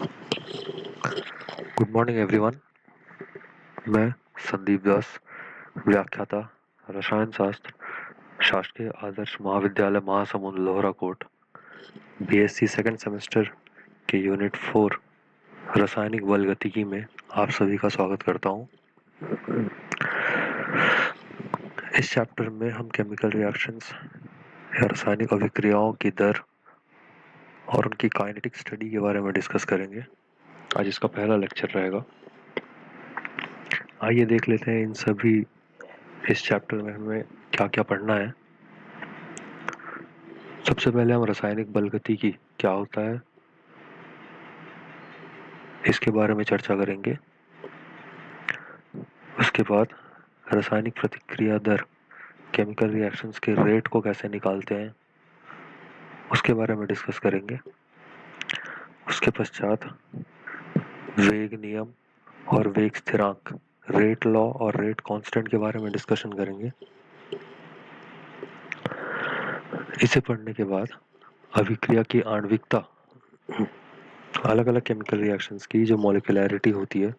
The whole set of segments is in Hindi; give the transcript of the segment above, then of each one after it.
Good morning everyone. मैं संदीप दास, व्याख्याता, रसायन शास्त्र, शासकीय आदर्श महाविद्यालय महासमुंद लोहरा कोट, बीएससी सेकंड सेमेस्टर के यूनिट 4 रासायनिक बल गतिकी में आप सभी का स्वागत करता हूं। इस चैप्टर में हम केमिकल रिएक्शंस या रासायनिक अभिक्रियाओं की दर और उनकी काइनेटिक स्टडी के बारे में डिस्कस करेंगे। आज इसका पहला लेक्चर रहेगा। आइए देख लेते हैं इस चैप्टर में हमें क्या क्या पढ़ना है। सबसे पहले हम रासायनिक बल गतिकी क्या होता है इसके बारे में चर्चा करेंगे। उसके बाद रासायनिक प्रतिक्रिया दर, केमिकल रिएक्शंस के रेट को कैसे निकालते हैं उसके बारे में डिस्कस करेंगे। उसके पश्चात वेग नियम और वेग स्थिरांक, रेट लॉ और रेट कांस्टेंट के बारे में डिस्कशन करेंगे। इसे पढ़ने के बाद अभिक्रिया की आणविकता, अलग अलग केमिकल रिएक्शंस की जो मॉलिक्यूलैरिटी होती है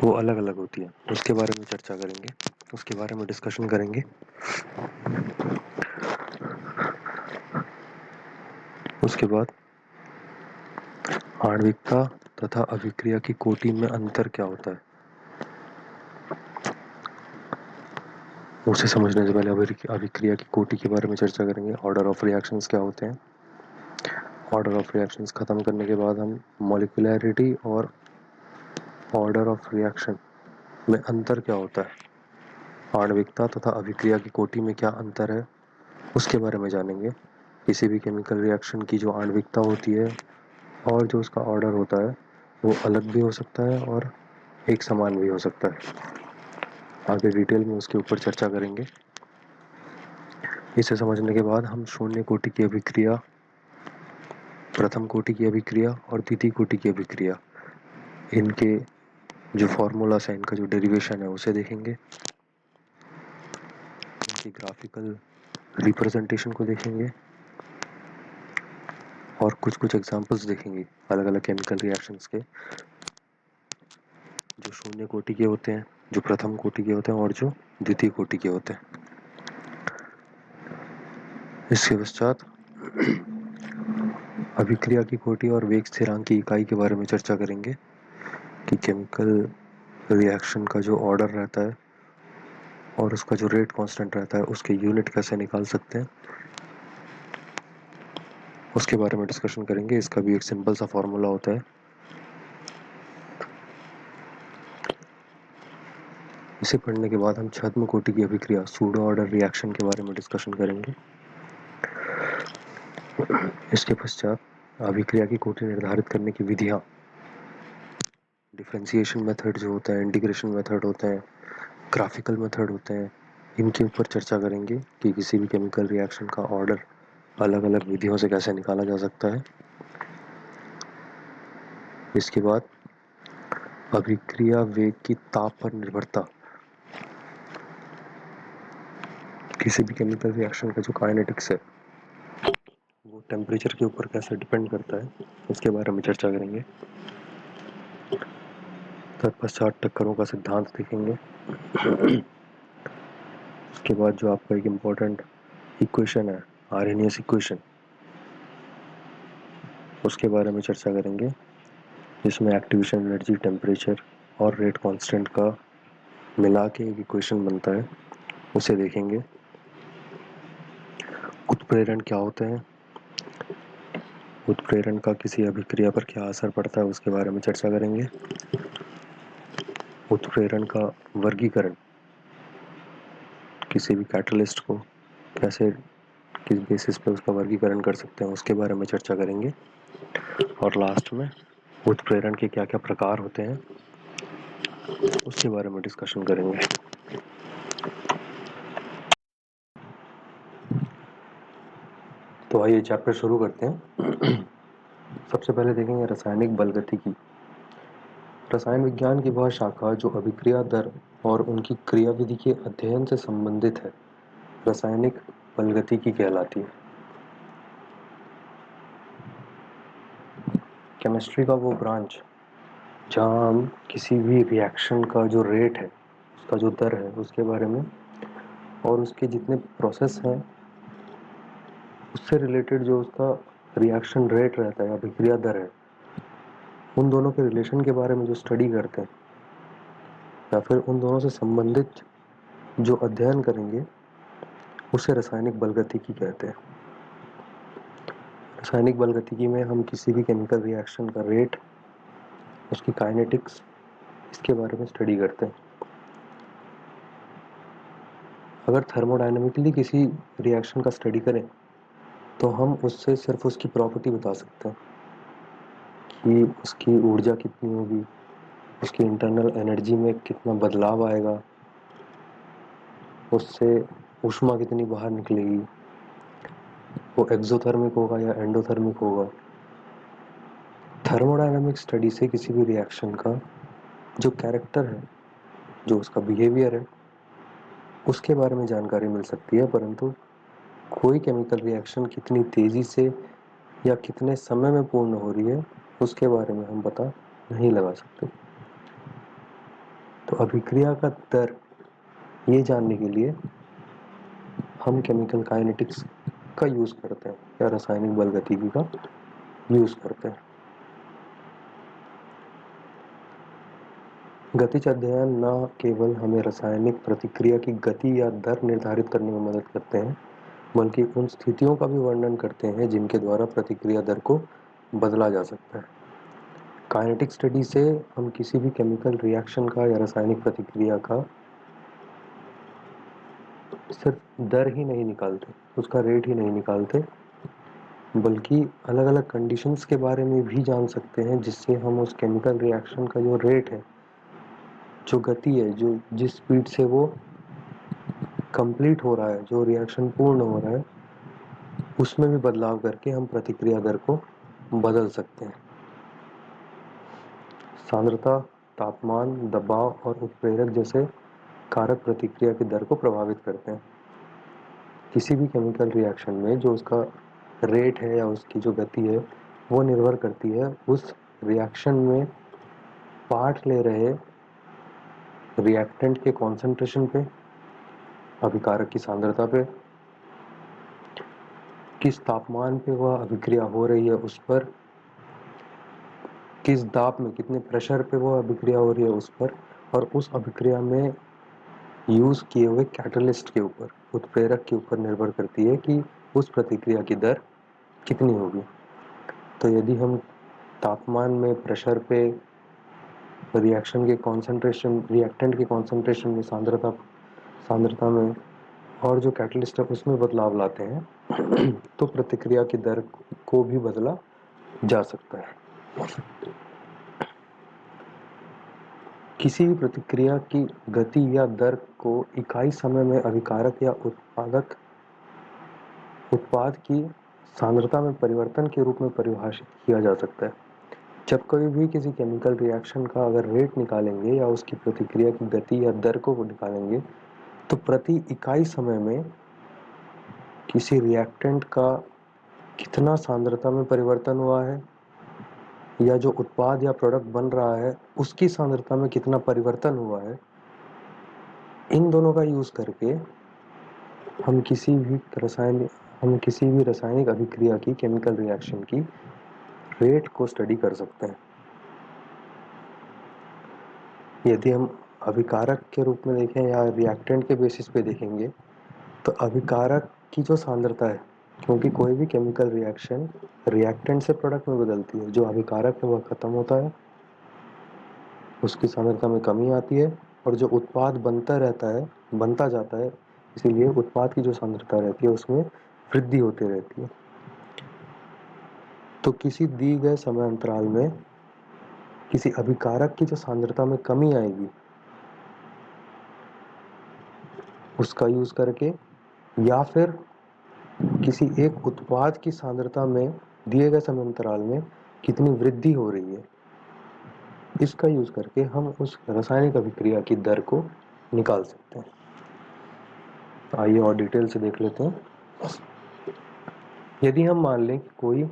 वो अलग अलग होती है, उसके बारे में चर्चा करेंगे, उसके बारे में डिस्कशन करेंगे। उसके बाद आणविकता तथा अभिक्रिया की कोटि में अंतर क्या होता है उसे समझने से पहले अभिक्रिया की कोटि के बारे में चर्चा करेंगे। ऑर्डर ऑफ रिएक्शंस क्या होते हैं। ऑर्डर ऑफ रिएक्शंस खत्म करने के बाद हम मॉलिक्यूलैरिटी और ऑर्डर ऑफ रिएक्शन में अंतर क्या होता है, आणविकता तथा अभिक्रिया की कोटि में क्या अंतर है उसके बारे में जानेंगे। किसी भी केमिकल रिएक्शन की जो आणविकता होती है और जो उसका ऑर्डर होता है वो अलग भी हो सकता है और एक समान भी हो सकता है। आगे डिटेल में उसके ऊपर चर्चा करेंगे। इसे समझने के बाद हम शून्य कोटि की अभिक्रिया, प्रथम कोटि की अभिक्रिया और द्वितीय कोटि की अभिक्रिया, इनके जो फॉर्मूलास है, इनका जो डेरिवेशन है उसे देखेंगे। इनकी ग्राफिकल रिप्रेजेंटेशन को देखेंगे और कुछ कुछ एग्जांपल्स देखेंगे अलग अलग केमिकल रिएक्शंस के, जो शून्य कोटि के होते हैं, जो प्रथम कोटि के होते हैं और जो द्वितीय कोटि के होते हैं। इसके पश्चात अभिक्रिया की कोटि और वेग स्थिरांक की इकाई के बारे में चर्चा करेंगे कि केमिकल रिएक्शन का जो ऑर्डर रहता है और उसका जो रेट कांस्टेंट रहता है उसके यूनिट कैसे निकाल सकते हैं, उसके बारे में डिस्कशन करेंगे। इसका भी एक सिंपल सा फॉर्मूला होता है। इसे पढ़ने के बाद हम छद्म कोटि की अभिक्रिया, सूडो ऑर्डर रिएक्शन के बारे में डिस्कशन करेंगे। इसके पश्चात अभिक्रिया की कोटि निर्धारित करने की विधियां, डिफरेंशिएशन मेथड जो होता है, इंटीग्रेशन मेथड होते हैं, ग्राफिकल मेथड होते हैं, इनके ऊपर चर्चा करेंगे कि किसी भी केमिकल रिएक्शन का ऑर्डर अलग अलग विधियों से कैसे निकाला जा सकता है। इसके बाद अभिक्रिया वेग की ताप पर निर्भरता, किसी भी केमिकल रिएक्शन का जो काइनेटिक्स है वो टेम्परेचर के ऊपर कैसे डिपेंड करता है उसके बारे में चर्चा करेंगे। तत्पश्चात टक्करों का सिद्धांत देखेंगे। उसके बाद जो आपका एक इम्पोर्टेंट इक्वेशन है, आर्हेनियस इक्वेशन, उसके बारे में चर्चा करेंगे, जिसमें एक्टिवेशन एनर्जी, टेम्परेचर और रेट कांस्टेंट का मिला के एक इक्वेशन बनता है, उसे देखेंगे। उत्प्रेरण क्या होते हैं, उत्प्रेरण का किसी अभिक्रिया पर क्या असर पड़ता है उसके बारे में चर्चा करेंगे। उत्प्रेरण का वर्गीकरण, किसी भी कैटलिस्ट को कैसे, किस बेसिस पे उसका वर्गीकरण कर सकते हैं उसके बारे में चर्चा करेंगे। और लास्ट में उत्प्रेरण के क्या क्या प्रकार होते हैं उसके बारे में डिस्कशन करेंगे। तो आइए चैप्टर शुरू करते हैं। सबसे पहले देखेंगे रासायनिक बल गतिकी। रसायन विज्ञान की वह शाखा जो अभिक्रिया दर और उनकी क्रियाविधि के अध्ययन से संबंधित है, रासायनिक बल गतिकी कहलाती है। केमिस्ट्री का वो ब्रांच जहाँ हम किसी भी रिएक्शन का जो रेट है, उसका जो दर है, उसके बारे में और उसके जितने प्रोसेस हैं उससे रिलेटेड जो उसका रिएक्शन रेट रहता है, अभिक्रिया दर है, उन दोनों के रिलेशन के बारे में जो स्टडी करते हैं या फिर उन दोनों से संबंधित जो अध्ययन करेंगे उसे रासायनिक बलगतिकी कहते हैं। रासायनिक बलगतिकी में हम किसी भी केमिकल रिएक्शन का रेट, उसकी काइनेटिक्स, इसके बारे में स्टडी करते हैं। अगर थर्मोडायनेमिकली किसी रिएक्शन का स्टडी करें तो हम उससे सिर्फ उसकी प्रॉपर्टी बता सकते हैं कि उसकी ऊर्जा कितनी होगी, उसकी इंटरनल एनर्जी में कितना बदलाव आएगा, उससे ऊष्मा कितनी बाहर निकलेगी, वो एक्सोथर्मिक होगा या एंडोथर्मिक होगा। थर्मोडायनामिक स्टडी से किसी भी रिएक्शन का जो कैरेक्टर है, जो उसका बिहेवियर है, उसके बारे में जानकारी मिल सकती है, परंतु कोई केमिकल रिएक्शन कितनी तेजी से या कितने समय में पूर्ण हो रही है उसके बारे में हम पता नहीं लगा सकते। तो अभिक्रिया का दर ये जानने के लिए हम केमिकल काइनेटिक्स का यूज़ करते हैं या रासायनिक बलगतिकी का यूज़ करते हैं। गतिज अध्ययन न केवल हमें रासायनिक प्रतिक्रिया की गति या दर निर्धारित करने में मदद करते हैं, बल्कि उन स्थितियों का भी वर्णन करते हैं जिनके द्वारा प्रतिक्रिया दर को बदला जा सकता है। काइनेटिक स्टडी से हम किसी भी केमिकल रिएक्शन का या रासायनिक प्रतिक्रिया का सिर्फ दर ही नहीं निकालते, उसका रेट ही नहीं निकालते, बल्कि अलग अलग कंडीशंस के बारे में भी जान सकते हैं जिससे हम उस केमिकल रिएक्शन का जो रेट है, जो गति है, जो जिस स्पीड से वो कंप्लीट हो रहा है, जो रिएक्शन पूर्ण हो रहा है, उसमें भी बदलाव करके हम प्रतिक्रिया दर को बदल सकते हैं। सांद्रता, तापमान, दबाव और उत्प्रेरक जैसे कारक प्रतिक्रिया की दर को प्रभावित करते हैं। किसी भी केमिकल रिएक्शन में जो उसका रेट है या उसकी जो गति है वो निर्भर करती है उस रिएक्शन में पार्ट ले रहे रिएक्टेंट के कॉन्सेंट्रेशन पे, अभिकारक की सांद्रता पे, किस तापमान पे वह अभिक्रिया हो रही है उस पर, किस दाब में, कितने प्रेशर पे वह अभिक्रिया हो रही है उस पर, और उस अभिक्रिया में यूज़ किए हुए कैटलिस्ट के ऊपर, उत्प्रेरक के ऊपर निर्भर करती है कि उस प्रतिक्रिया की दर कितनी होगी। तो यदि हम तापमान में, प्रेशर पे, रिएक्शन के कॉन्सेंट्रेशन, रिएक्टेंट के कॉन्सेंट्रेशन में, सांद्रता में और जो कैटलिस्ट है उसमें बदलाव लाते हैं तो प्रतिक्रिया की दर को भी बदला जा सकता है। किसी भी प्रतिक्रिया की गति या दर को इकाई समय में अभिकारक या उत्पाद की सांद्रता में परिवर्तन के रूप में परिभाषित किया जा सकता है। जब कभी भी किसी केमिकल रिएक्शन का अगर रेट निकालेंगे या उसकी प्रतिक्रिया की गति या दर को निकालेंगे तो प्रति इकाई समय में किसी रिएक्टेंट का कितना सांद्रता में परिवर्तन हुआ है या जो उत्पाद या प्रोडक्ट बन रहा है उसकी सांद्रता में कितना परिवर्तन हुआ है, इन दोनों का यूज़ करके हम किसी भी रासायनिक अभिक्रिया की, केमिकल रिएक्शन की रेट को स्टडी कर सकते हैं। यदि हम अभिकारक के रूप में देखें या रिएक्टेंट के बेसिस पे देखेंगे तो अभिकारक की जो सांद्रता है, क्योंकि कोई भी केमिकल रिएक्शन रिएक्टेंट से प्रोडक्ट में बदलती है, जो अभिकारक है वह खत्म होता है, उसकी सांद्रता में कमी आती है और जो उत्पाद बनता जाता है, इसीलिए उत्पाद की जो सांद्रता रहती है उसमें वृद्धि होती रहती है। तो किसी दी गए समय अंतराल में किसी अभिकारक की जो सांद्रता में कमी आएगी उसका यूज करके, या फिर किसी एक उत्पाद की सांद्रता में दिए गए समय अंतराल में कितनी वृद्धि हो रही है, इसका यूज करके हम उस रासायनिक अभिक्रिया की दर को निकाल सकते हैं। आइए और डिटेल से देख लेते हैं। यदि हम मान लें कि कोई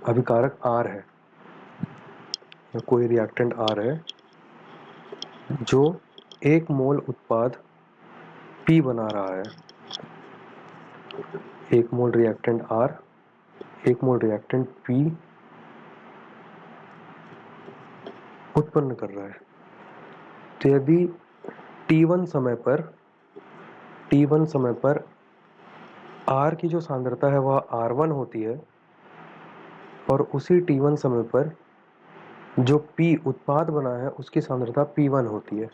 अभिकारक R है या कोई रिएक्टेंट आर है जो 1 मोल उत्पाद P बना रहा है, 1 मोल रिएक्टेंट R 1 मोल रिएक्टेंट P उत्पन्न कर रहा है। तो यदि T1 समय पर R की जो सांद्रता है वह R1 होती है और उसी T1 समय पर जो P उत्पाद बना है उसकी सांद्रता P1 होती है,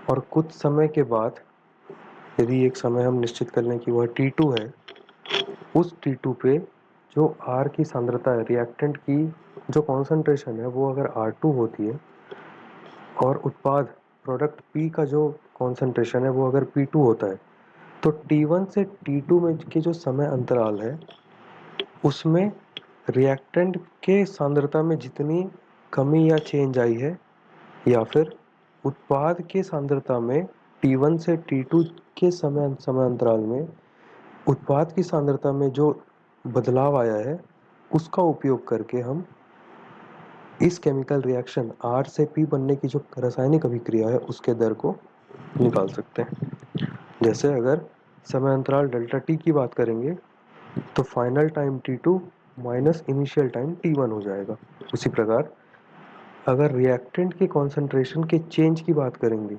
और कुछ समय के बाद यदि एक समय हम निश्चित कर लें कि वह T2 है, उस T2 पे जो R की सांद्रता है, रिएक्टेंट की जो कॉन्सेंट्रेशन है वो अगर R2 होती है और उत्पाद प्रोडक्ट P का जो कॉन्सेंट्रेशन है वो अगर P2 होता है, तो T1 से T2 में के जो समय अंतराल है उसमें रिएक्टेंट के सांद्रता में जितनी कमी या चेंज आई है, या फिर उत्पाद के सांद्रता में T1 से T2 के समय अंतराल में उत्पाद की सांद्रता में जो बदलाव आया है उसका उपयोग करके हम इस केमिकल रिएक्शन R से P बनने की जो रासायनिक अभिक्रिया है उसके दर को निकाल सकते हैं। जैसे अगर समय अंतराल डेल्टा T की बात करेंगे तो final time T2 minus initial time T1 हो जाएगा। उसी प्रकार अगर रिएक्टेंट के कॉन्सेंट्रेशन के चेंज की बात करेंगे,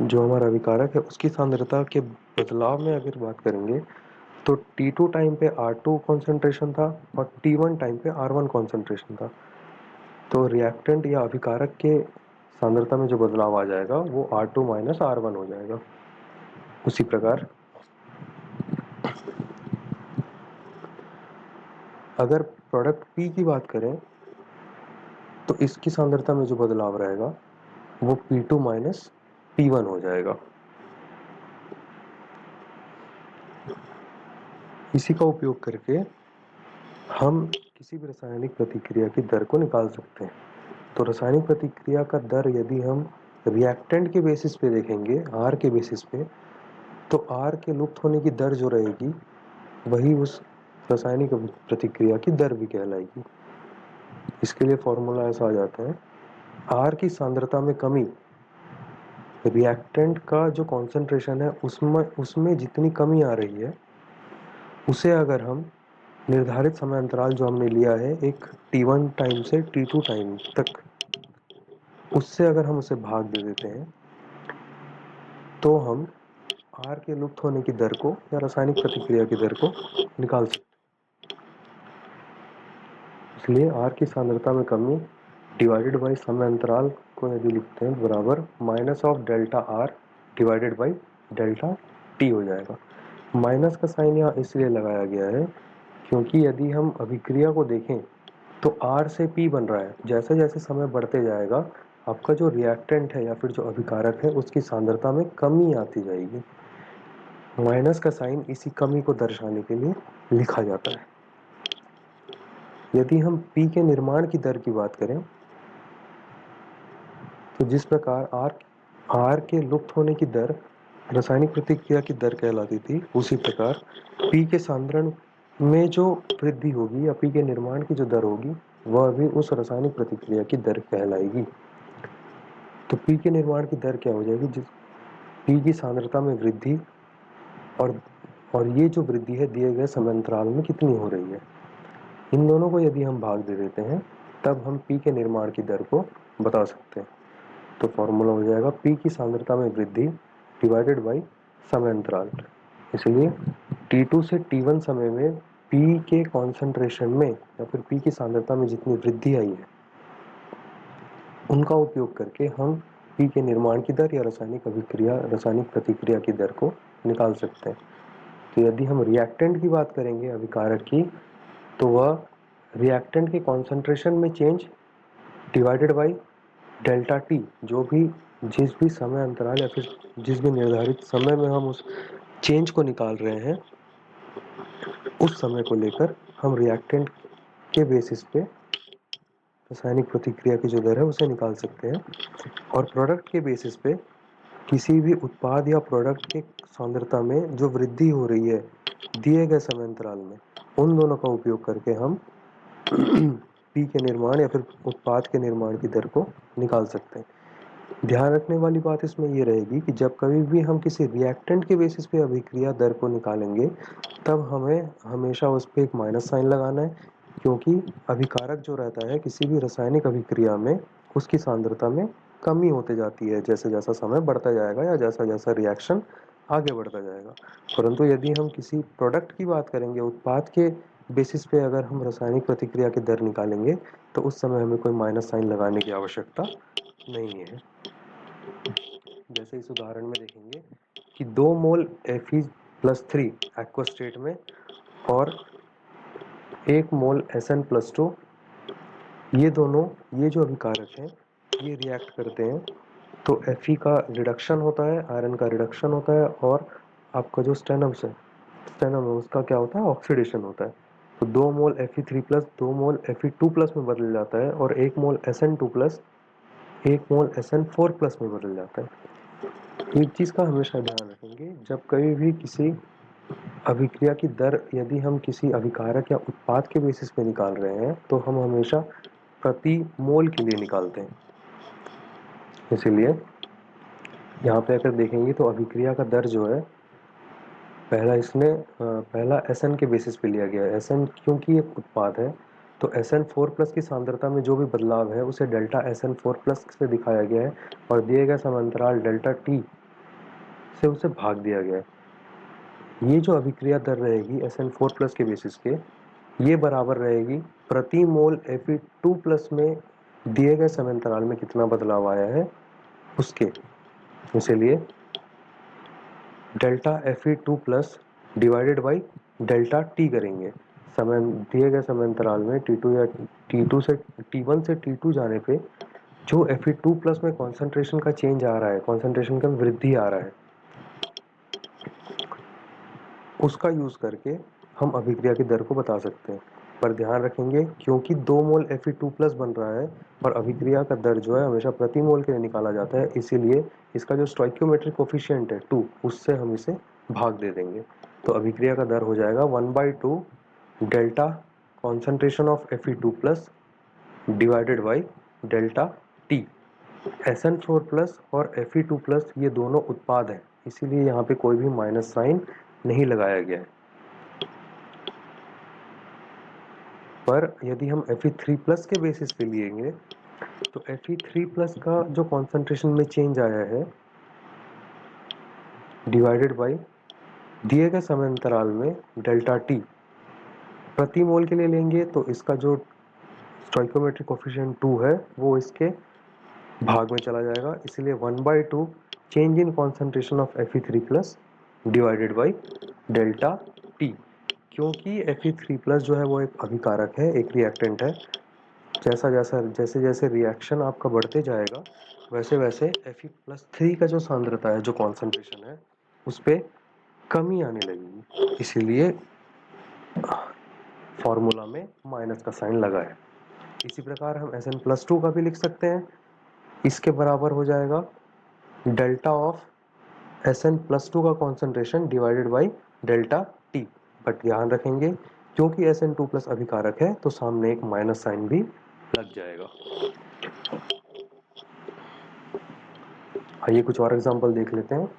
जो हमारा अभिकारक है उसकी सांद्रता के बदलाव में अगर बात करेंगे, तो T2 टाइम पे R2 कॉन्सेंट्रेशन था और T1 टाइम पे R1 कॉन्सेंट्रेशन था, तो रिएक्टेंट या अभिकारक के सांद्रता में जो बदलाव आ जाएगा वो R2 माइनस R1 हो जाएगा। उसी प्रकार अगर प्रोडक्ट P की बात करें तो इसकी सांद्रता में जो बदलाव रहेगा वो P2 माइनस P1 हो जाएगा। इसी का उपयोग करके हम किसी भी रासायनिक प्रतिक्रिया की दर को निकाल सकते हैं। तो रासायनिक प्रतिक्रिया का दर यदि हम रिएक्टेंट के बेसिस पे देखेंगे, R के बेसिस पे, तो R के लुप्त होने की दर जो रहेगी वही उस रासायनिक प्रतिक्रिया की दर भी कहलाएगी। इसके लिए फॉर्मूला ऐसा आ जाता है, R की सांद्रता में कमी रिएक्टेंट का जो कॉन्सेंट्रेशन है उसमें जितनी कमी आ रही है उसे अगर हम निर्धारित समय अंतराल जो हमने लिया है एक T1 टाइम से T2 टाइम तक, उससे अगर हम उसे भाग दे देते हैं तो हम R के लुप्त होने की दर को या रासायनिक प्रतिक्रिया की दर को निकाल सकते हैं। इसलिए R की सांद्रता में कमी डिवाइडेड बाई समय अंतराल को यदि लिखते हैं बराबर minus of delta R divided by delta T हो जाएगा। माइनस का साइन यहाँ इसलिए लगाया गया है क्योंकि यदि हम अभिक्रिया को देखें तो R से P बन रहा है, जैसे जैसे समय बढ़ते जाएगा आपका जो रिएक्टेंट है या फिर जो अभिकारक है उसकी सांद्रता में कमी आती जाएगी। माइनस का साइन इसी कमी को दर्शाने के लिए लिखा जाता है। यदि हम P के निर्माण की दर की बात करें तो जिस प्रकार R के लुप्त होने की दर रासायनिक प्रतिक्रिया की दर कहलाती थी, उसी प्रकार P के सांद्रण में जो वृद्धि होगी या P के निर्माण की जो दर होगी वह भी उस रासायनिक प्रतिक्रिया की दर कहलाएगी। तो P के निर्माण की दर क्या हो जाएगी, जिस P की सांद्रता में वृद्धि और ये जो वृद्धि है दिए गए समय अंतराल में कितनी हो रही है, इन दोनों को यदि हम भाग दे देते हैं तब हम P के निर्माण की दर को बता सकते हैं। तो फॉर्मूला हो जाएगा P की सांद्रता में वृद्धि डिवाइडेड बाई समय अंतराल। इसलिए T2 से T1 समय में P के कॉन्सेंट्रेशन में या फिर P की सांद्रता में जितनी वृद्धि आई है उनका उपयोग करके हम P के निर्माण की दर या रासायनिक प्रतिक्रिया की दर को निकाल सकते हैं। तो यदि हम रिएक्टेंट की बात करेंगे अभिकारक की, तो वह रिएक्टेंट के कॉन्सेंट्रेशन में change divided by delta T, जिस भी समय अंतराल या फिर जिस भी निर्धारित समय में हम उस चेंज को निकाल रहे हैं उस समय को लेकर हम रिएक्टेंट के बेसिस पे रासायनिक प्रतिक्रिया की जो दर है उसे निकाल सकते हैं, और प्रोडक्ट के बेसिस पे किसी भी उत्पाद या प्रोडक्ट के सांद्रता में जो वृद्धि हो रही है दिए गए समय अंतराल में, उन दोनों का उपयोग करके हम पी के निर्माण या फिर उत्पाद के निर्माण की दर को निकाल सकते हैं। ध्यान रखने वाली बात इसमें ये रहेगी कि जब कभी भी हम किसी रिएक्टेंट के बेसिस पे अभिक्रिया दर को निकालेंगे, तब हमें हमेशा उस पर एक माइनस साइन लगाना है, क्योंकि अभिकारक जो रहता है किसी भी रासायनिक अभिक्रिया में, उसकी सांद्रता में कमी होते जाती है जैसे जैसा समय बढ़ता जाएगा या जैसा जैसा रिएक्शन आगे बढ़ता जाएगा। परंतु यदि हम किसी प्रोडक्ट की बात करेंगे, उत्पाद के बेसिस पे अगर हम रासायनिक प्रतिक्रिया की दर निकालेंगे, तो उस समय हमें कोई माइनस साइन लगाने की आवश्यकता नहीं है। जैसे इस उदाहरण में देखेंगे कि 2 मोल Fe+3 एक्वा स्टेट में और 1 मोल Sn+2, ये दोनों, ये जो अभिकारक हैं, ये रिएक्ट करते हैं, तो Fe का रिडक्शन होता है, आयरन का रिडक्शन होता है, और आपका जो स्टेनम है उसका क्या होता है, ऑक्सीडेशन होता है। तो 2 मोल Fe3+ 2 मोल Fe2+ में बदल जाता है, और 1 मोल Sn2+ 1 मोल Sn4+ में बदल जाता है। एक चीज़ का हमेशा ध्यान रखेंगे, जब कभी भी किसी अभिक्रिया की दर यदि हम किसी अभिकारक या उत्पाद के बेसिस पे निकाल रहे हैं, तो हम हमेशा प्रति मोल के लिए निकालते हैं। इसीलिए यहाँ पे अगर देखेंगे तो अभिक्रिया का दर जो है, पहला Sn के बेसिस पे लिया गया है। Sn क्योंकि एक उत्पाद है, तो Sn4+ की सांद्रता में जो भी बदलाव है उसे डेल्टा Sn4+ से दिखाया गया है, और दिए गए समांतराल डेल्टा T से उसे भाग दिया गया है। ये जो अभिक्रिया दर रहेगी Sn4+ के बेसिस पे, ये बराबर रहेगी प्रति मोल Fe2+ में दिए गए समांतराल में कितना बदलाव आया है उसके। इसलिए delta Fe2+ divided by delta T करेंगे। समय दिए गए समांतराल में T2 या T2 से T1 से T2 जाने पे जो Fe2+ में कॉन्सेंट्रेशन का चेंज आ रहा है, कॉन्सेंट्रेशन का वृद्धि आ रहा है, उसका यूज करके हम अभिक्रिया की दर को बता सकते हैं। पर ध्यान रखेंगे, क्योंकि 2 मोल Fe2+ बन रहा है और अभिक्रिया का दर जो है हमेशा प्रति मोल के लिए निकाला जाता है, इसीलिए इसका जो स्टोइकियोमेट्रिक कोफिशिएंट है 2, उससे हम इसे भाग दे देंगे। तो अभिक्रिया का दर हो जाएगा 1/2 delta concentration of Fe2+ divided by delta T। Sn4+ और Fe2+ ये दोनों उत्पाद हैं, इसीलिए यहाँ पे कोई भी माइनस साइन नहीं लगाया गया है। पर यदि हम Fe3+ के बेसिस पे लेंगे, तो Fe3+ का जो कॉन्सेंट्रेशन में चेंज आया है डिवाइडेड बाई दिए गए समय अंतराल में डेल्टा T, प्रति मोल के लिए लेंगे तो इसका जो स्टोइकियोमेट्रिक कोफिशिएंट 2 है वो इसके भाग में चला जाएगा, इसलिए 1/2 change in concentration of Fe3+ divided by delta T। क्योंकि Fe3+ जो है वो एक अभिकारक है, एक रिएक्टेंट है, जैसे जैसे रिएक्शन आपका बढ़ते जाएगा, वैसे वैसे Fe+3 का जो सांद्रता है, जो कॉन्सेंट्रेशन है, उस पर कमी आने लगेगी, इसीलिए फॉर्मूला में माइनस का साइन लगा है। इसी प्रकार हम Sn+2 का भी लिख सकते हैं, इसके बराबर हो जाएगा डेल्टा ऑफ Sn+2 का concentration divided by delta T। But ध्यान रखेंगे, क्योंकि Sn2+ अभिकारक है तो सामने एक माइनस साइन भी लग जाएगा। आइए कुछ और एग्जांपल देख लेते हैं।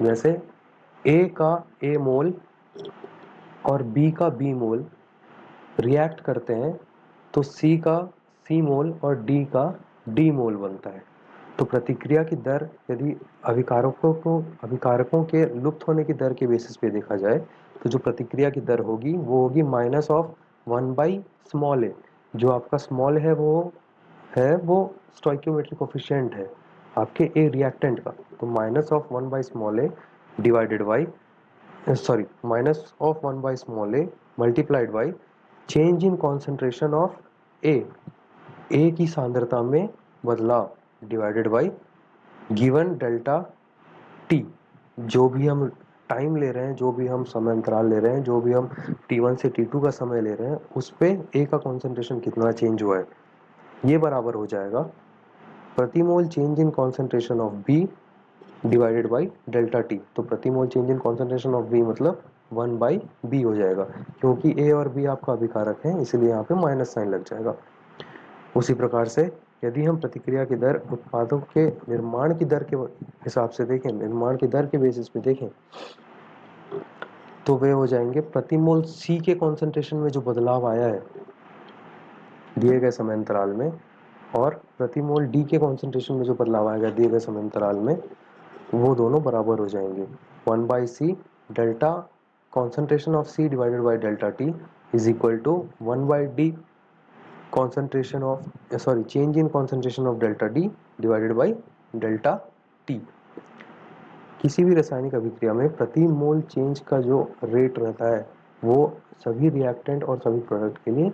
जैसे A का A मोल और B का B मोल रिएक्ट करते हैं, तो C का C मोल और D का D मोल बनता है। तो प्रतिक्रिया की दर यदि अभिकारकों के लुप्त होने की दर के बेसिस पे देखा जाए, तो जो प्रतिक्रिया की दर होगी वो होगी माइनस ऑफ 1/a। जो आपका स्मॉल है वो स्टोइकियोमेट्रिक कोफिशिएंट है आपके ए रिएक्टेंट का, तो minus of 1/a divided by minus of 1/a multiplied by change in concentration of A की सांद्रता में बदलाव divided by given delta T. जो भी हम टाइम ले रहे हैं, जो भी हम समय अंतराल ले रहे हैं, जो भी हम T1 से T2 का समय ले रहे हैं, उस पे ए का कॉन्सेंट्रेशन कितना चेंज हुआ है, ये बराबर हो जाएगा प्रति mole change in concentration of B divided by delta T. तो प्रति mole change in concentration of B मतलब 1/b हो जाएगा, क्योंकि a और b आपका अभिकारक है इसलिए यहाँ पे माइनस साइन लग जाएगा। उसी प्रकार से यदि हम प्रतिक्रिया की दर उत्पादों के निर्माण की दर के हिसाब से देखें, निर्माण की दर के बेसिस पे देखें, तो वे हो जाएंगे प्रति मोल C के कॉन्सेंट्रेशन में जो बदलाव आया है दिए गए समय अंतराल में, और प्रति मोल D के कॉन्सेंट्रेशन में जो बदलाव आएगा दिए गए समय अंतराल में, वो दोनों बराबर हो जाएंगे। 1/c delta concentration of C divided by delta T is equal to 1/d concentration of change in concentration of delta D divided by delta T। किसी भी रासायनिक अभिक्रिया में प्रति मोल चेंज का जो रेट रहता है वो सभी रिएक्टेंट और सभी प्रोडक्ट के लिए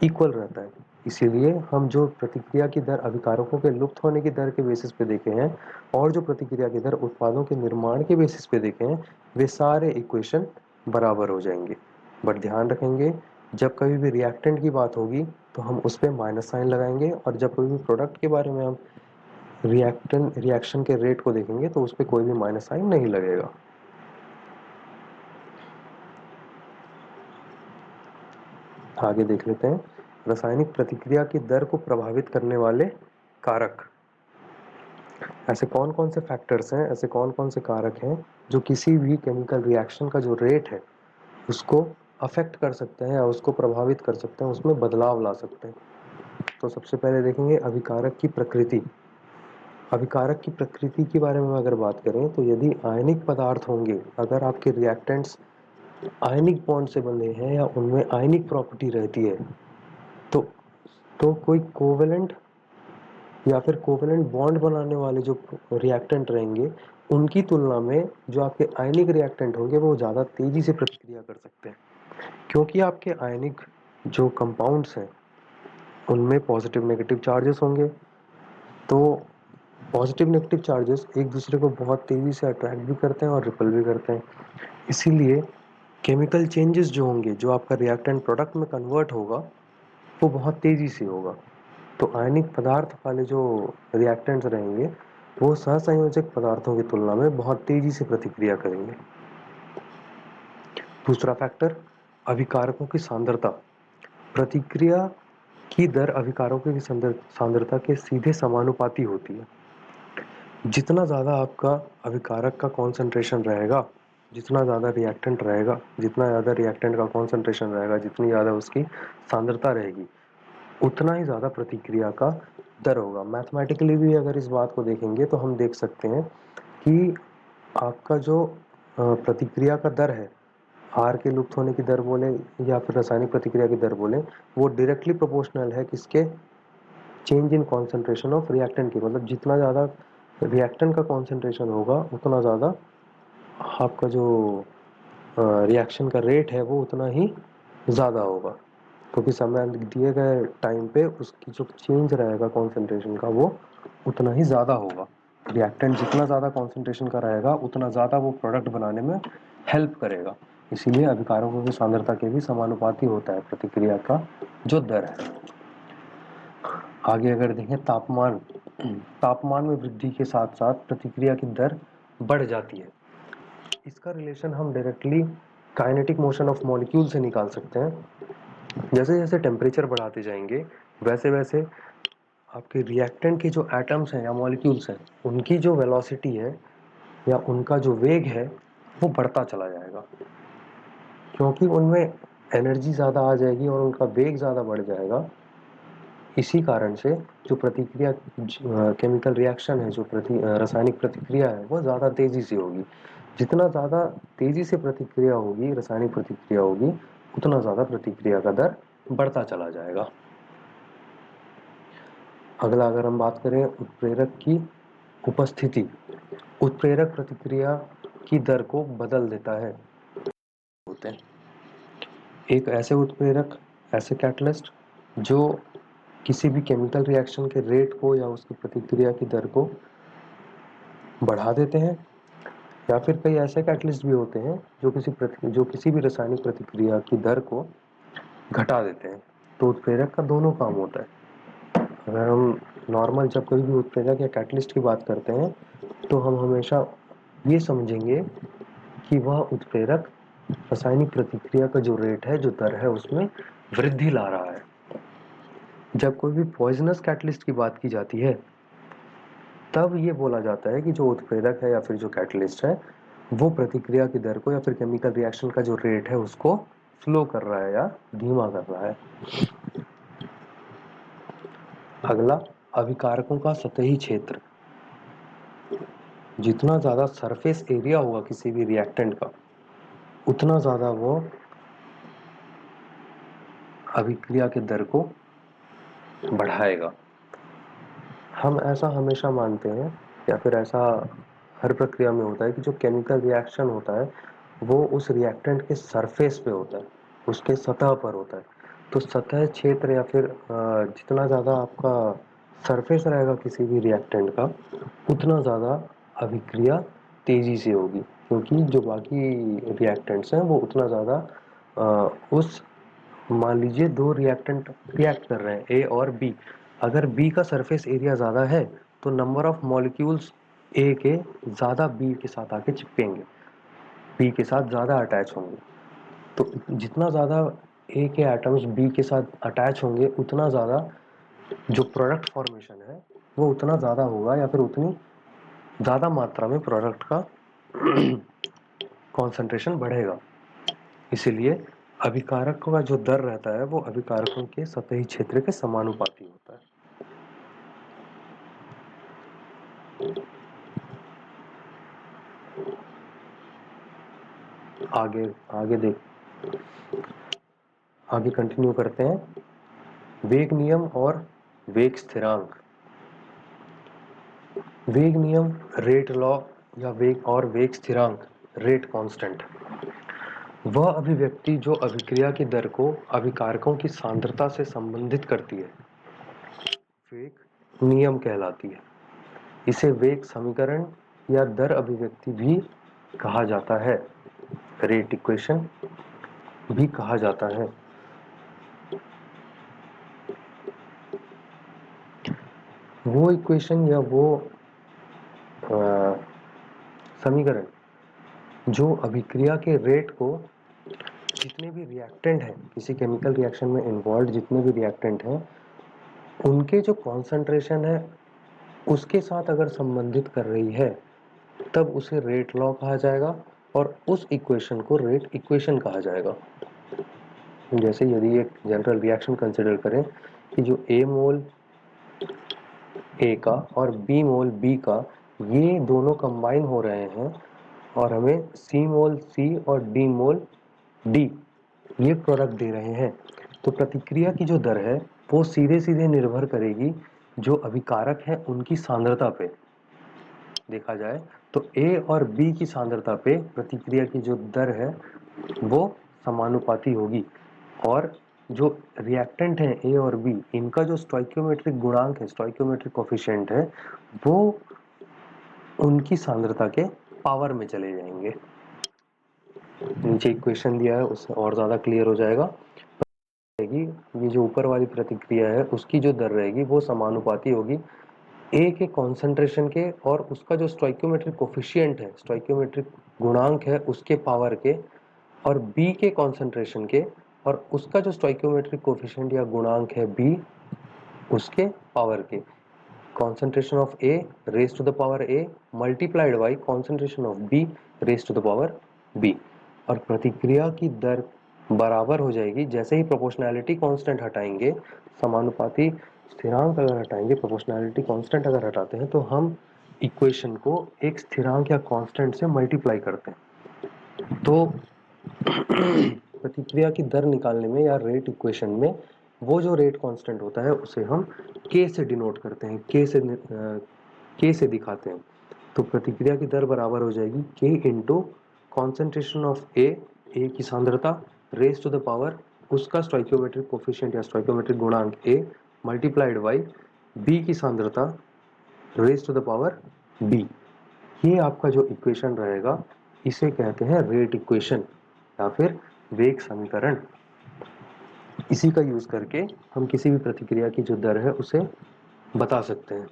इक्वल रहता है। इसीलिए हम जो प्रतिक्रिया की दर अभिकारकों के लुप्त होने की दर के बेसिस पे देखे हैं और जो प्रतिक्रिया की दर उत्पादों के निर्माण के बेसिस पे देखे हैं, वे सारे इक्वेशन बराबर हो जाएंगे। बट ध्यान रखेंगे, जब कभी भी रिएक्टेंट की बात होगी तो हम उस पर माइनस साइन लगाएंगे, और जब कभी भी प्रोडक्ट के बारे में हम रिएक्शन के रेट को देखेंगे तो उस पर कोई भी माइनस साइन नहीं लगेगा। आगे देख लेते हैं रासायनिक प्रतिक्रिया की दर को प्रभावित करने वाले कारक। ऐसे कौन कौन से फैक्टर्स हैं, ऐसे कौन कौन से कारक हैं जो किसी भी केमिकल रिएक्शन का जो रेट है उसको अफेक्ट कर सकते हैं या उसको प्रभावित कर सकते हैं, उसमें बदलाव ला सकते हैं। तो सबसे पहले देखेंगे अभिकारक की प्रकृति। अभिकारक की प्रकृति के बारे में अगर बात करें तो यदि आयनिक पदार्थ होंगे, अगर आपके रिएक्टेंट्स आयनिक बॉन्ड से बने हैं या उनमें आयनिक प्रॉपर्टी रहती है, तो कोई कोवेलेंट या फिर कोवेलेंट बॉन्ड बनाने वाले जो रिएक्टेंट रहेंगे उनकी तुलना में जो आपके आयनिक रिएक्टेंट होंगे वो ज़्यादा तेजी से प्रतिक्रिया कर सकते हैं, क्योंकि आपके आयनिक जो कंपाउंड्स हैं उनमें पॉजिटिव नेगेटिव चार्जेस होंगे। तो पॉजिटिव नेगेटिव चार्जेस एक दूसरे को बहुत तेज़ी से अट्रैक्ट भी करते हैं और रिपल भी करते हैं। इसीलिए केमिकल चेंजेस जो होंगे, जो आपका रिएक्टेंट प्रोडक्ट में कन्वर्ट होगा, वो बहुत तेज़ी से होगा। तो आयनिक पदार्थ वाले जो रिएक्टेंट्स रहेंगे वो सहसंयोजक पदार्थों की तुलना में बहुत तेज़ी से प्रतिक्रिया करेंगे। दूसरा फैक्टर अभिकारकों की सांद्रता। प्रतिक्रिया की दर अभिकारकों की सांद्रता के सीधे समानुपाती होती है। जितना ज़्यादा आपका अभिकारक का कॉन्सेंट्रेशन रहेगा, जितना ज़्यादा रिएक्टेंट रहेगा, जितना ज़्यादा रिएक्टेंट का कॉन्सेंट्रेशन रहेगा, जितनी ज़्यादा उसकी सांद्रता रहेगी, उतना ही ज़्यादा प्रतिक्रिया का दर होगा। मैथमेटिकली भी अगर इस बात को देखेंगे तो हम देख सकते हैं कि आपका जो प्रतिक्रिया का दर है, आर के लुप्त होने की दर बोले या फिर रासायनिक प्रतिक्रिया की दर बोले, वो डायरेक्टली प्रोपोर्शनल है किसके, change in concentration of reactant की। मतलब जितना ज़्यादा रिएक्टेंट का कॉन्सेंट्रेशन होगा उतना ज़्यादा आपका जो रिएक्शन का रेट है वो उतना ही ज़्यादा होगा, क्योंकि समय दिए गए टाइम पे उसकी जो चेंज रहेगा कॉन्सेंट्रेशन का वो उतना ही ज़्यादा होगा। रिएक्टेंट जितना ज़्यादा कॉन्सेंट्रेशन का रहेगा उतना ज़्यादा वो प्रोडक्ट बनाने में हेल्प करेगा। इसीलिए अभिकारकों की सांद्रता के भी समानुपाती होता है प्रतिक्रिया का जो दर है। आगे अगर देखें तापमान, तापमान में वृद्धि के साथ साथ प्रतिक्रिया की दर बढ़ जाती है। इसका रिलेशन हम directly kinetic motion of molecule से निकाल सकते हैं। जैसे जैसे टेम्परेचर बढ़ाते जाएंगे वैसे वैसे आपके रिएक्टेंट के जो एटम्स हैं या मॉलिक्यूल्स हैं उनकी जो वेलोसिटी है या उनका जो वेग है वो बढ़ता चला जाएगा, क्योंकि उनमें एनर्जी ज़्यादा आ जाएगी और उनका वेग ज़्यादा बढ़ जाएगा। इसी कारण से जो प्रतिक्रिया केमिकल रिएक्शन है, जो रासायनिक प्रतिक्रिया है वो ज़्यादा तेज़ी से होगी। जितना ज़्यादा तेज़ी से प्रतिक्रिया होगी, रासायनिक प्रतिक्रिया होगी, उतना ज़्यादा प्रतिक्रिया का दर बढ़ता चला जाएगा। अगला अगर हम बात करें उत्प्रेरक की उपस्थिति, उत्प्रेरक प्रतिक्रिया की दर को बदल देता है। होते हैं एक ऐसे उत्प्रेरक, ऐसे कैटलिस्ट जो किसी भी केमिकल रिएक्शन के रेट को या उसकी प्रतिक्रिया की दर को बढ़ा देते हैं, या फिर कई ऐसे कैटलिस्ट भी होते हैं जो किसी भी रासायनिक प्रतिक्रिया की दर को घटा देते हैं। तो उत्प्रेरक का दोनों काम होता है। अगर हम नॉर्मल जब कोई भी उत्प्रेरक या कैटलिस्ट की बात करते हैं तो हम हमेशा ये समझेंगे कि वह उत्प्रेरक रासायनिक प्रतिक्रिया का जो रेट है, जो दर है, उसमें वृद्धि ला रहा है। जब कोई भी पॉइजनस कैटलिस्ट की बात की जाती है तब ये बोला जाता है कि जो उत्प्रेरक है या फिर जो कैटलिस्ट है वो प्रतिक्रिया की दर को या फिर केमिकल रिएक्शन का जो रेट है उसको स्लो कर रहा है या धीमा कर रहा है। अगला, अभिकारकों का सतही क्षेत्र। जितना ज्यादा सरफेस एरिया होगा किसी भी रिएक्टेंट का उतना ज्यादा वो अभिक्रिया के दर को बढ़ाएगा। हम ऐसा हमेशा मानते हैं या फिर ऐसा हर प्रक्रिया में होता है कि जो केमिकल रिएक्शन होता है वो उस रिएक्टेंट के सरफेस पे होता है, उसके सतह पर होता है। तो सतह क्षेत्र या फिर जितना ज़्यादा आपका सरफेस रहेगा किसी भी रिएक्टेंट का उतना ज़्यादा अभिक्रिया तेज़ी से होगी, क्योंकि जो बाकी रिएक्टेंट्स हैं वो उतना ज़्यादा उस, मान लीजिए दो रिएक्टेंट रिएक्ट कर रहे हैं ए और बी। अगर बी का सरफेस एरिया ज़्यादा है तो नंबर ऑफ मॉलिक्यूल्स ए के ज़्यादा बी के साथ आके चिपकेंगे, बी के साथ ज़्यादा अटैच होंगे। तो जितना ज़्यादा ए के एटम्स बी के साथ अटैच होंगे उतना ज़्यादा जो प्रोडक्ट फॉर्मेशन है वो उतना ज़्यादा होगा या फिर उतनी ज़्यादा मात्रा में प्रोडक्ट का कॉन्सेंट्रेशन बढ़ेगा। इसीलिए अभिकारक का जो दर रहता है वो अभिकारकों के सतही क्षेत्र के समानुपाती होता है। आगे आगे देख आगे कंटिन्यू करते हैं। वेग नियम और वेग स्थिरांक। वेग नियम, रेट लॉ या वेग और वेग स्थिरांक, रेट कांस्टेंट, वह अभिव्यक्ति जो अभिक्रिया की दर को अभिकारकों की सांद्रता से संबंधित करती है वेग नियम कहलाती है। इसे वेग समीकरण या दर अभिव्यक्ति भी कहा जाता है, रेट इक्वेशन भी कहा जाता है। वो इक्वेशन या वो समीकरण जो अभिक्रिया के रेट को, जितने भी रिएक्टेंट हैं किसी केमिकल रिएक्शन में इन्वॉल्व, जितने भी रिएक्टेंट हैं उनके जो कॉन्सेंट्रेशन है उसके साथ अगर संबंधित कर रही है तब उसे रेट लॉ कहा जाएगा और उस इक्वेशन को रेट इक्वेशन कहा जाएगा। जैसे यदि एक जनरल रिएक्शन कंसिडर करें कि जो ए मोल ए का और बी मोल बी का ये दोनों कंबाइन हो रहे हैं और हमें सी मोल सी और डी मोल डी ये प्रोडक्ट दे रहे हैं, तो प्रतिक्रिया की जो दर है वो सीधे सीधे निर्भर करेगी जो अभिकारक है उनकी सांद्रता पे। देखा जाए तो ए और बी की सांद्रता पे प्रतिक्रिया की जो दर है वो समानुपाती होगी और जो रिएक्टेंट है ए और बी इनका जो स्टोइकियोमेट्रिक गुणांक है, स्टोइकियोमेट्रिक कोफिशिएंट है, वो उनकी सांद्रता के पावर में चले जाएंगे। नीचे इक्वेशन दिया है उससे और ज़्यादा क्लियर हो जाएगा। ये जो ऊपर वाली प्रतिक्रिया है उसकी जो दर रहेगी वो समानुपाती होगी ए के कॉन्सेंट्रेशन के और उसका जो स्टोइकियोमेट्रिक कोफिशिएंट है, स्टोइकियोमेट्रिक गुणांक है उसके पावर के, और बी के कॉन्सेंट्रेशन के और उसका जो स्टोइकियोमेट्रिक कोफिशिएंट या गुणांक है बी उसके पावर के। concentration of A raised to the power A multiplied by concentration of B raised to the power B। और प्रतिक्रिया की दर बराबर हो जाएगी जैसे ही प्रोपोर्शनैलिटी कांस्टेंट हटाएंगे, समानुपाती स्थिरांक अगर हटाएंगे, प्रोपोर्शनैलिटी कांस्टेंट अगर हटाते हैं तो हम इक्वेशन को एक स्थिरांक या कांस्टेंट से मल्टीप्लाई करते हैं। तो प्रतिक्रिया की दर निकालने में या रेट इक्वेशन में वो जो रेट कांस्टेंट होता है उसे हम k से डिनोट करते हैं, k से दिखाते हैं। तो प्रतिक्रिया की दर बराबर हो जाएगी k into concentration of A, A की सांद्रता रेज टू द पावर उसका स्टोइकियोमेट्रिक कोफिशिएंट या स्टोइकियोमेट्रिक गुणांक a मल्टीप्लाइड बाई बी की सांद्रता raise to the power b। ये आपका जो इक्वेशन रहेगा इसे कहते हैं रेट इक्वेशन या फिर वेग समीकरण। इसी का यूज करके हम किसी भी प्रतिक्रिया की जो दर है उसे बता सकते हैं।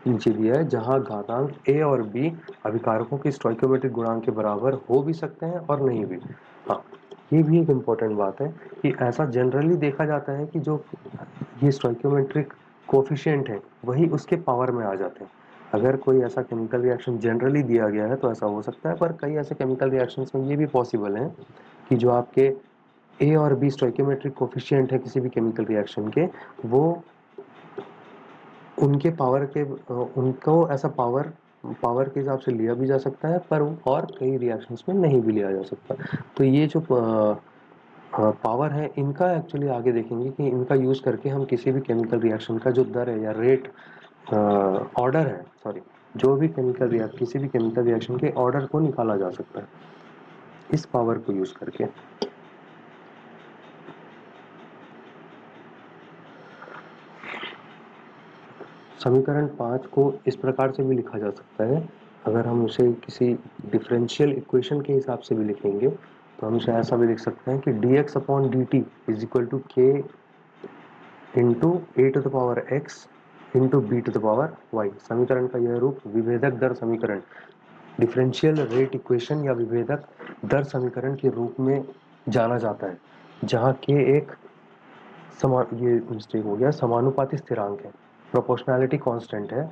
नीचे दिया है, जहां घातांक ए और बी अभिकारकों के स्टोइकियोमेट्रिक गुणांक के बराबर हो भी सकते हैं और नहीं भी। हाँ, ये भी एक इम्पोर्टेंट बात है कि ऐसा जनरली देखा जाता है कि जो ये स्टोइकियोमेट्रिक कोफिशिएंट है वही उसके पावर में आ जाते हैं। अगर कोई ऐसा केमिकल रिएक्शन जनरली दिया गया है तो ऐसा हो सकता है, पर कई ऐसे केमिकल रिएक्शंस में ये भी पॉसिबल है कि जो आपके ए और बी स्टोइकियोमेट्रिक कोफिशिएंट है किसी भी केमिकल रिएक्शन के, वो उनके पावर के उनको ऐसा पावर पावर के हिसाब से लिया भी जा सकता है, पर और कई रिएक्शंस में नहीं भी लिया जा सकता। तो ये जो पावर है इनका एक्चुअली आगे देखेंगे कि इनका यूज करके हम किसी भी केमिकल रिएक्शन का जो दर है या रेट ऑर्डर है, सॉरी, जो भी केमिकल रिएक्शन किसी भी केमिकल रिएक्शन के ऑर्डर को निकाला जा सकता है इस पावर को यूज करके। समीकरण 5 को इस प्रकार से भी लिखा जा सकता है, अगर हम उसे किसी डिफरेंशियल इक्वेशन के हिसाब से भी लिखेंगे तो हम इसे ऐसा भी लिख सकते हैं कि dx upon dt is equal to k into A to the power X into B to the power Y. समीकरण का यह रूप विभेदक दर समीकरण, डिफरेंशियल रेट इक्वेशन या विभेदक दर समीकरण के रूप में जाना जाता है, जहाँ k एक ये मिस्टेक हो गया, समानुपाती स्थिरांक है, प्रोपोर्शनैलिटी कांस्टेंट है,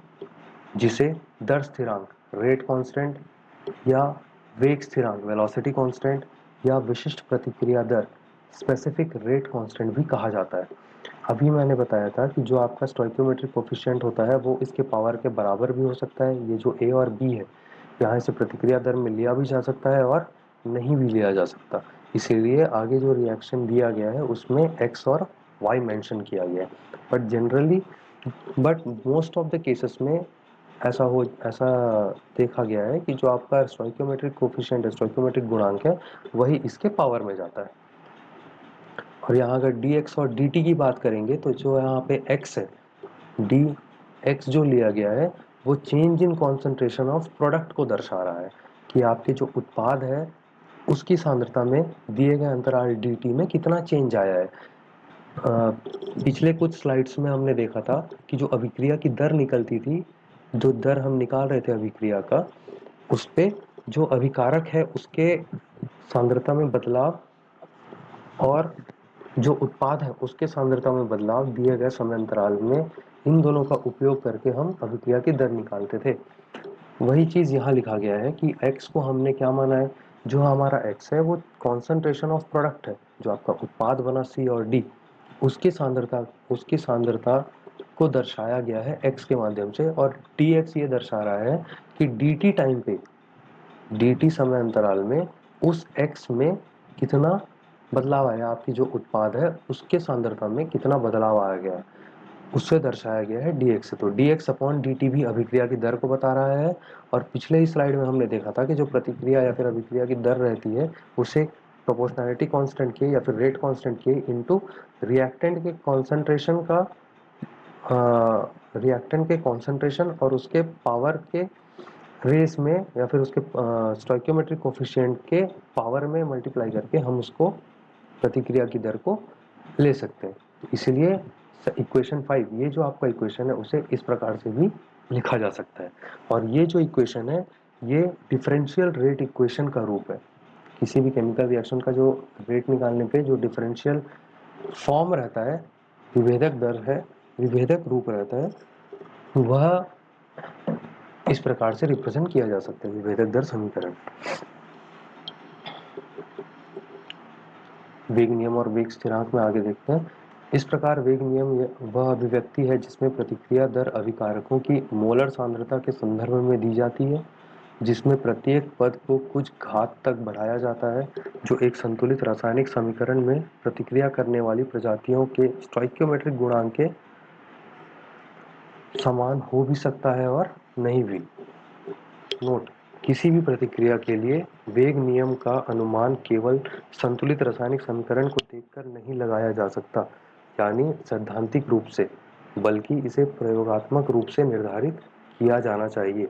जिसे दर स्थिरांक, रेट कांस्टेंट या वेग स्थिरांक, वेलोसिटी कांस्टेंट या विशिष्ट प्रतिक्रिया दर, स्पेसिफिक रेट कांस्टेंट भी कहा जाता है। अभी मैंने बताया था कि जो आपका स्टोइकियोमेट्रिक कोफिशिएंट होता है वो इसके पावर के बराबर भी हो सकता है। ये जो ए और बी है यहाँ से प्रतिक्रिया दर में लिया भी जा सकता है और नहीं भी लिया जा सकता, इसीलिए आगे जो रिएक्शन दिया गया है उसमें एक्स और वाई मेंशन किया गया है। But generally, but most of the cases में ऐसा देखा गया है कि जो आपका स्टोइकियोमेट्रिक कोफिशिएंट है, स्टोइकियोमेट्रिक गुणांक है, वही इसके पावर में जाता है। और यहाँ अगर dx और dt की बात करेंगे तो जो यहाँ पे x है, dx जो लिया गया है वो change in concentration of product को दर्शा रहा है कि आपके जो उत्पाद है उसकी सांद्रता में दिए गए अंतराल dt में कितना चेंज आया है। पिछले कुछ स्लाइड्स में हमने देखा था कि जो अभिक्रिया की दर निकलती थी, जो दर हम निकाल रहे थे अभिक्रिया का, उस पे जो अभिकारक है उसके सांद्रता में बदलाव और जो उत्पाद है उसके सांद्रता में बदलाव दिए गए समय अंतराल में, इन दोनों का उपयोग करके हम अभिक्रिया की दर निकालते थे। वही चीज यहाँ लिखा गया है कि x को हमने क्या माना है, जो हमारा x है वो कॉन्सेंट्रेशन ऑफ प्रोडक्ट है, जो आपका उत्पाद बना C और D, उसकी सांद्रता को दर्शाया गया है x के माध्यम से, और dx ये दर्शा रहा है कि dt टाइम पे, dt समय अंतराल में उस x में कितना बदलाव आया, आपकी जो उत्पाद है उसके सांद्रता में कितना बदलाव आ गया, उससे दर्शाया गया है dx से। तो dx अपॉन dt भी अभिक्रिया की दर को बता रहा है। और पिछले ही स्लाइड में हमने देखा था कि जो प्रतिक्रिया या फिर अभिक्रिया की दर रहती है उसे प्रोपोर्शनैलिटी कांस्टेंट के या फिर रेट कांस्टेंट के इनटू रिएक्टेंट के कॉन्सेंट्रेशन का, रिएक्टेंट के कॉन्सेंट्रेशन और उसके पावर के रेस में या फिर उसके स्टोइकियोमेट्रिक कोफिशिएंट के पावर में मल्टीप्लाई करके हम उसको प्रतिक्रिया की दर को ले सकते हैं। तो इसीलिए इक्वेशन 5, ये जो आपका इक्वेशन है उसे इस प्रकार से भी लिखा जा सकता है। और ये जो इक्वेशन है ये डिफरेंशियल रेट इक्वेशन का रूप है। किसी भी केमिकल रिएक्शन का जो रेट निकालने पे जो डिफरेंशियल फॉर्म रहता है, विभेदक दर है, विभेदक रूप रहता है, वह इस प्रकार से रिप्रेजेंट किया जा सकता है, विभेदक दर समीकरण। वेग नियम और वेग स्थिरांक में आगे देखते हैं। इस प्रकार वेग नियम वह अभिव्यक्ति है जिसमें प्रतिक्रिया दर अभिकारकों की मोलर सांद्रता के संदर्भ में दी जाती है, जिसमें प्रत्येक पद को कुछ घात तक बढ़ाया जाता है, जो एक संतुलित रासायनिक समीकरण में प्रतिक्रिया करने वाली प्रजातियों के स्टोइकियोमेट्रिक गुणांक के समान हो भी सकता है और नहीं भी। नोट: किसी भी प्रतिक्रिया के लिए वेग नियम का अनुमान केवल संतुलित रासायनिक समीकरण को देखकर नहीं लगाया जा सकता, यानी सैद्धांतिक रूप से, बल्कि इसे प्रयोगात्मक रूप से निर्धारित किया जाना चाहिए।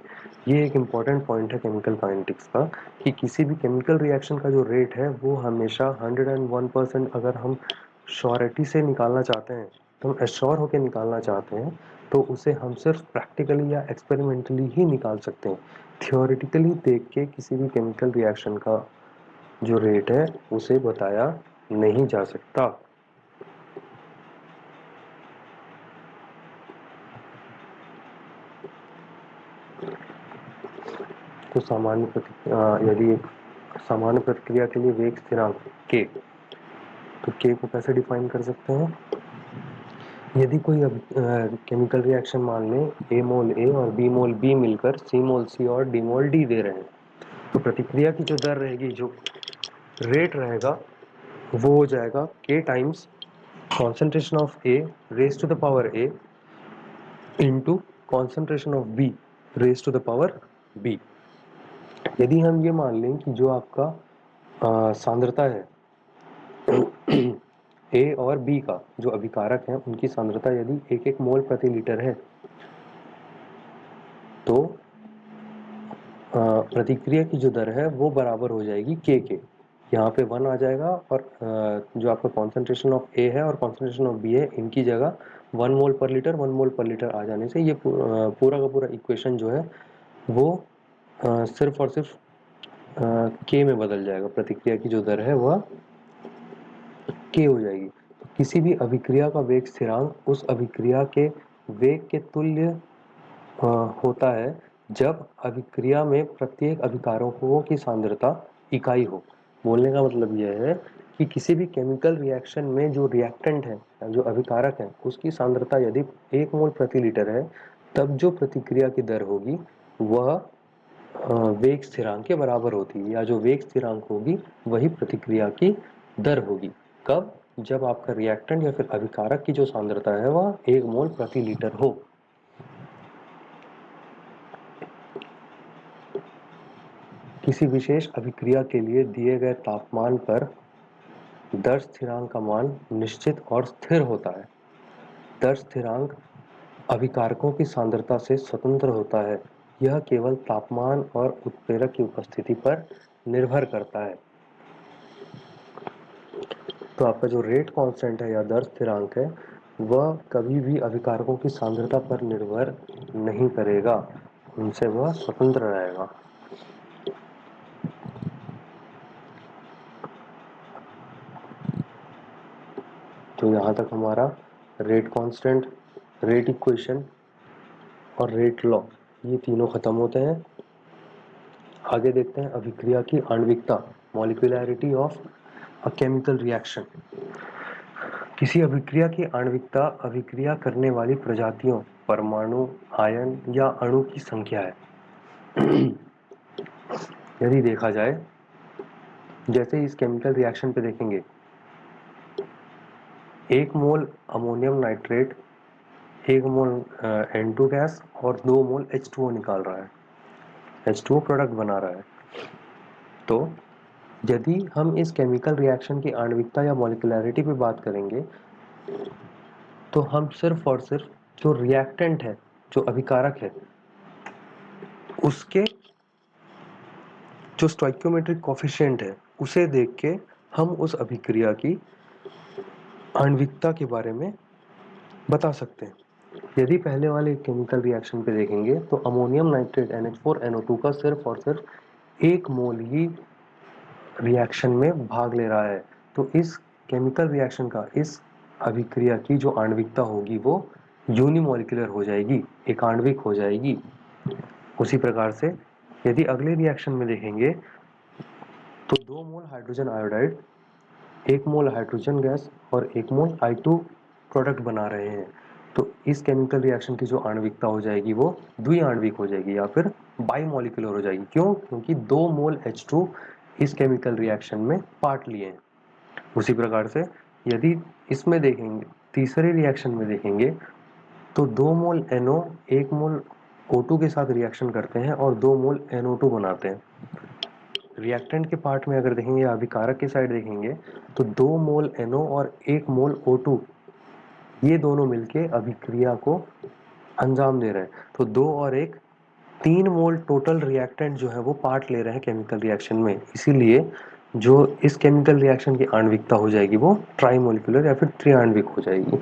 ये एक इम्पॉर्टेंट पॉइंट है केमिकल काइनेटिक्स का, कि किसी भी केमिकल रिएक्शन का जो रेट है वो हमेशा 101% अगर हम श्योरिटी से निकालना चाहते हैं तो हम एश्योर होकर निकालना चाहते हैं तो उसे हम सिर्फ प्रैक्टिकली या एक्सपेरिमेंटली ही निकाल सकते हैं। थियोरेटिकली देख के किसी भी केमिकल रिएक्शन का जो रेट है उसे बताया नहीं जा सकता। तो यदि एक सामान्य प्रक्रिया के लिए वेग स्थिरांक k, तो k को कैसे डिफाइन कर सकते हैं? यदि कोई केमिकल रिएक्शन मान लें A मोल A और B मोल B मिलकर C मोल C और D मोल D दे रहे हैं, तो प्रतिक्रिया की जो दर रहेगी, जो रेट रहेगा, वो हो जाएगा K times concentration of A raise to the power A into concentration of B raise to the power B। यदि हम ये मान लें कि जो आपका सांद्रता है A और B का, जो अभिकारक है उनकी सांद्रता यदि 1-1 मोल प्रति लीटर है, तो प्रतिक्रिया की जो दर है वो बराबर हो जाएगी K के। यहाँ पे 1 आ जाएगा और जो आपका कॉन्सेंट्रेशन ऑफ A है और कॉन्सेंट्रेशन ऑफ B है, इनकी जगह 1 मोल पर लीटर 1 मोल पर लीटर आ जाने से ये पूरा का पूरा इक्वेशन जो है वो सिर्फ और सिर्फ K में बदल जाएगा। प्रतिक्रिया की जो दर है वह K हो जाएगी। तो किसी भी अभिक्रिया का वेग स्थिरांक उस अभिक्रिया के वेग के तुल्य होता है जब अभिक्रिया में प्रत्येक अभिकारकों की सांद्रता इकाई हो। बोलने का मतलब यह है कि किसी भी केमिकल रिएक्शन में जो रिएक्टेंट है, जो अभिकारक है, उसकी सांद्रता यदि 1 मोल प्रति लीटर है, तब जो प्रतिक्रिया की दर होगी वह वेग स्थिरांक के बराबर होती है, या जो वेग स्थिरांक होगी वही प्रतिक्रिया की दर होगी। कब? जब आपका रिएक्टेंट या फिर अभिकारक की जो सांद्रता है वह 1 मोल प्रति लीटर हो। किसी विशेष अभिक्रिया के लिए दिए गए तापमान पर दर स्थिरांक का मान निश्चित और स्थिर होता है। दर स्थिरांक अभिकारकों की सांद्रता से स्वतंत्र होता है। यह केवल तापमान और उत्प्रेरक की उपस्थिति पर निर्भर करता है। तो आपका जो रेट कांस्टेंट है या दर स्थिरांक है, वह कभी भी अभिकारकों की सांद्रता पर निर्भर नहीं करेगा, उनसे वह स्वतंत्र रहेगा। तो यहाँ तक हमारा रेट कांस्टेंट, रेट इक्वेशन और रेट लॉ, ये तीनों खत्म होते हैं। आगे देखते हैं अभिक्रिया की आणविकता, मॉलिक्यूलैरिटी ऑफ अ केमिकल रिएक्शन। किसी अभिक्रिया की आणविकता अभिक्रिया करने वाली प्रजातियों, परमाणु, आयन या अणु की संख्या है। यदि देखा जाए, जैसे इस केमिकल रिएक्शन पे देखेंगे, 1 मोल अमोनियम नाइट्रेट 1 मोल N2 गैस और 2 मोल H2O निकाल रहा है, H2O प्रोडक्ट बना रहा है। तो यदि हम इस केमिकल रिएक्शन की आणविकता या मॉलिक्यूलैरिटी पे बात करेंगे, तो हम सिर्फ और सिर्फ जो रिएक्टेंट है, जो अभिकारक है, उसके जो स्टोइकियोमेट्रिक कोफिशिएंट है उसे देख के हम उस अभिक्रिया की आणविकता के बारे में बता सकते हैं। यदि पहले वाले केमिकल रिएक्शन पे देखेंगे तो अमोनियम नाइट्रेट NH4NO2 का सिर्फ और सिर्फ 1 मोल ही रिएक्शन में भाग ले रहा है। तो इस केमिकल रिएक्शन का, इस अभिक्रिया की जो आणविकता होगी वो यूनिमोलिकुलर हो जाएगी, एकाण्विक हो जाएगी। उसी प्रकार से यदि अगले रिएक्शन में देखेंगे तो 2 मोल हाइड्रोजन आयोडाइड 1 मोल हाइड्रोजन गैस और 1 मोल I2 प्रोडक्ट बना रहे हैं। तो इस केमिकल रिएक्शन की जो आणविकता हो जाएगी वो द्विआण्विक हो जाएगी या फिर बाइमोलिकुलर हो जाएगी। क्यों? क्योंकि 2 मोल H2 इस केमिकल रिएक्शन में पार्ट लिए हैं। उसी प्रकार से यदि इसमें देखेंगे, तीसरे रिएक्शन में देखेंगे, तो 2 मोल NO 1 मोल O2 के साथ रिएक्शन करते हैं और 2 मोल NO2 बनाते हैं। रिएक्टेंट के पार्ट में अगर देखेंगे या अभिकारक की साइड देखेंगे तो 2 मोल NO और 1 मोल O2 ये दोनों मिलके अभिक्रिया को अंजाम दे रहे हैं। तो 2 और 1 3 मोल टोटल रिएक्टेंट जो है वो पार्ट ले रहे हैं केमिकल रिएक्शन में। इसीलिए जो इस केमिकल रिएक्शन की आणविकता हो जाएगी वो ट्राइमोलिकुलर या फिर त्रिआण्विक हो जाएगी।